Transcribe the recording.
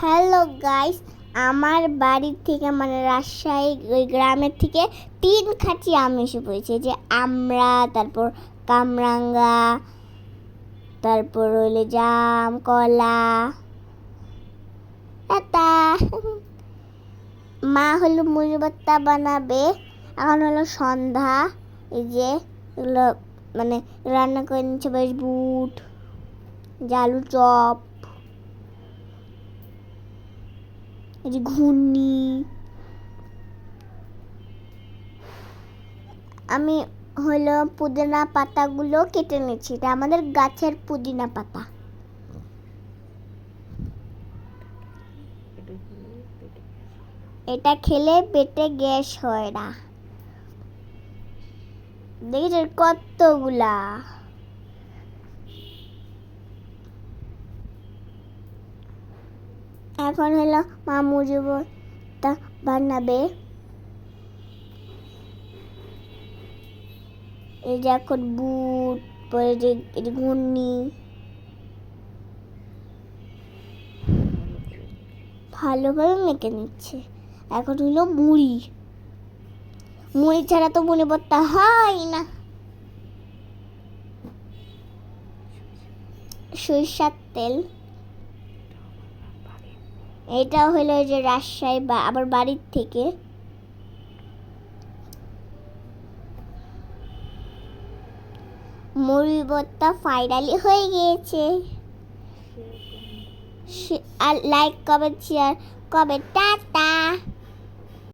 Hello guys, আমার বাড়ির থেকে মানে রাজশাহী ওই গ্রামের থেকে 3 খাঁচি আম এসে পড়েছে। যে আমরা, তারপর কামরাঙ্গা, তারপর হইলে জাম, কলা, পাতা। মা হলো মুড়ি ভর্তা বানাবে। এখন হলো সন্ধ্যা। এই যে এগুলো মানে রান্না করে নিচ্ছে বেশ বুট, আলু চপ, এই যে ঘুগনি। আমি হলো পুদিনা পাতাগুলো কেটে নিচ্ছি। এটা আমাদের গাছের পুদিনা পাতা। এটা খেলে পেটে গ্যাস হয় না। দেখেছেন কতগুলা। এখন হলো মা মুড়ি ভর্তা বানাবে। এই যে এখন বুট, পরে যে ঘুগনি ভালোভাবে মেখে নিচ্ছে। এখন হলো মুড়ি। মুড়ি ছাড়া তো মুড়ি ভর্তা হয় না। সরিষার তেল। এটা হলো যে রাজশাহী বা আবার বাড়ির থেকে। মুড়ি ভর্তা ফাইনালি হয়ে গিয়েছে। আর like, comment, share, comment, tata.